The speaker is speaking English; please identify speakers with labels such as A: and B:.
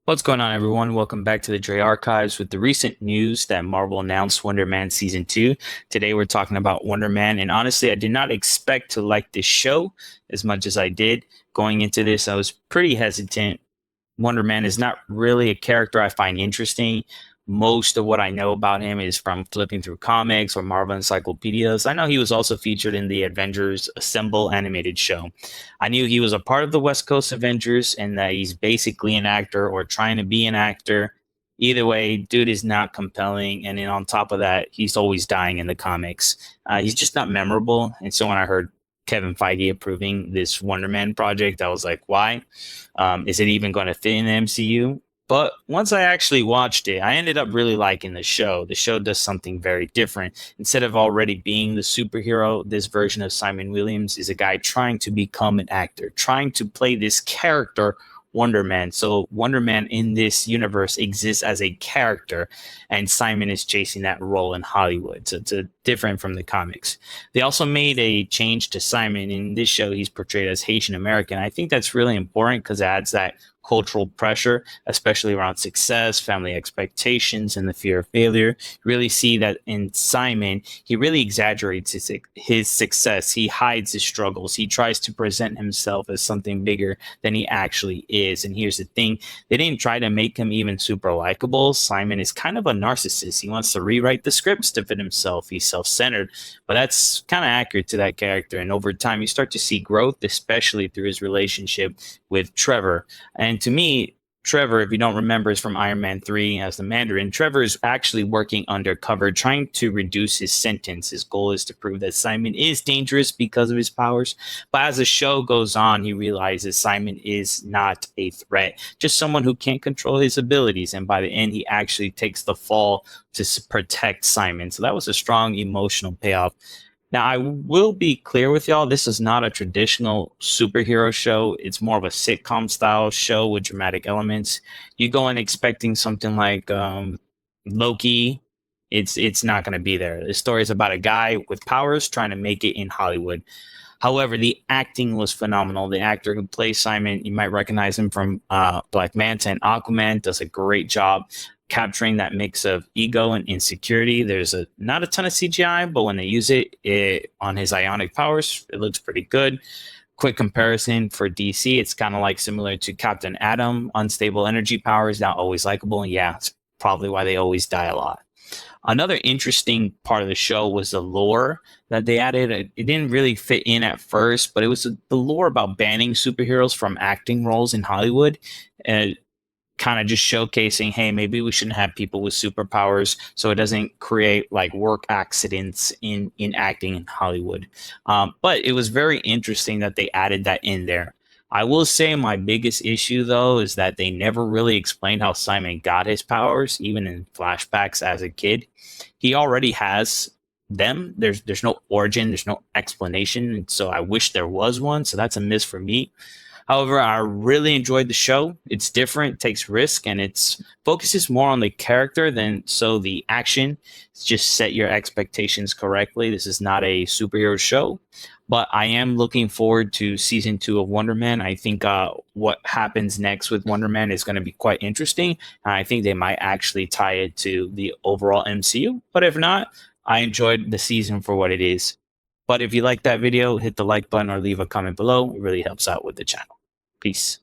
A: What's going on, everyone? Welcome back to the Dre Archives with the recent news that Marvel announced Wonder Man Season 2. Today, we're talking about Wonder Man, and honestly, I did not expect to like this show as much as I did. Going into this, I was pretty hesitant. Wonder Man is not really a character I find interesting. Most of what I know about him is from flipping through comics or Marvel encyclopedias. I know he was also featured in the Avengers Assemble animated show. I knew he was a part of the West Coast Avengers and that he's basically an actor or trying to be an actor. Either way, dude is not compelling. And then on top of that, he's always dying in the comics. He's just not memorable. And so when I heard Kevin Feige approving this Wonder Man project, I was like, why? Is it even going to fit in the MCU? But once I actually watched it, I ended up really liking the show. The show does something very different. Instead of already being the superhero, this version of Simon Williams is a guy trying to become an actor, trying to play this character, Wonder Man. So Wonder Man in this universe exists as a character, and Simon is chasing that role in Hollywood. So it's different from the comics. They also made a change to Simon. In this show, he's portrayed as Haitian American. I think that's really important because it adds that cultural pressure, especially around success, family expectations, and the fear of failure. You really see that in Simon, he really exaggerates his success. He hides his struggles. He tries to present himself as something bigger than he actually is. And here's the thing, they didn't try to make him even super likable. Simon is kind of a narcissist. He wants to rewrite the scripts to fit himself. He's self-centered, but that's kind of accurate to that character. And over time, you start to see growth, especially through his relationship with Trevor. And to me, Trevor, if you don't remember, is from Iron Man 3 as the Mandarin. Trevor is actually working undercover, trying to reduce his sentence. His goal is to prove that Simon is dangerous because of his powers. But as the show goes on, he realizes Simon is not a threat, just someone who can't control his abilities. And by the end, he actually takes the fall to protect Simon. So that was a strong emotional payoff. Now, I will be clear with y'all. This is not a traditional superhero show. It's more of a sitcom style show with dramatic elements. You go in expecting something like Loki. It's not going to be there. The story is about a guy with powers trying to make it in Hollywood. However, the acting was phenomenal. The actor who plays Simon, you might recognize him from Black Manta and Aquaman, does a great job capturing that mix of ego and insecurity. There's not a ton of CGI, but when they use it on his ionic powers, it looks pretty good. Quick comparison for DC, it's kind of like similar to Captain Atom, unstable energy powers, not always likable. And yeah, it's probably why they always die a lot. Another interesting part of the show was the lore that they added. It didn't really fit in at first, but it was the lore about banning superheroes from acting roles in Hollywood. Kind of just showcasing, hey, maybe we shouldn't have people with superpowers so it doesn't create like work accidents in acting in Hollywood. But it was very interesting that they added that in there. I will say my biggest issue though is that they never really explained how Simon got his powers, even in flashbacks as a kid. He already has them. There's no origin, there's no explanation, and so I wish there was one. So that's a miss for me. However, I really enjoyed the show. It's different, takes risk, and it's focuses more on the character than so the action. It's just set your expectations correctly. This is not a superhero show, but I am looking forward to season 2 of Wonder Man. I think what happens next with Wonder Man is going to be quite interesting. And I think they might actually tie it to the overall MCU. But if not, I enjoyed the season for what it is. But if you like that video, hit the like button or leave a comment below. It really helps out with the channel. Peace.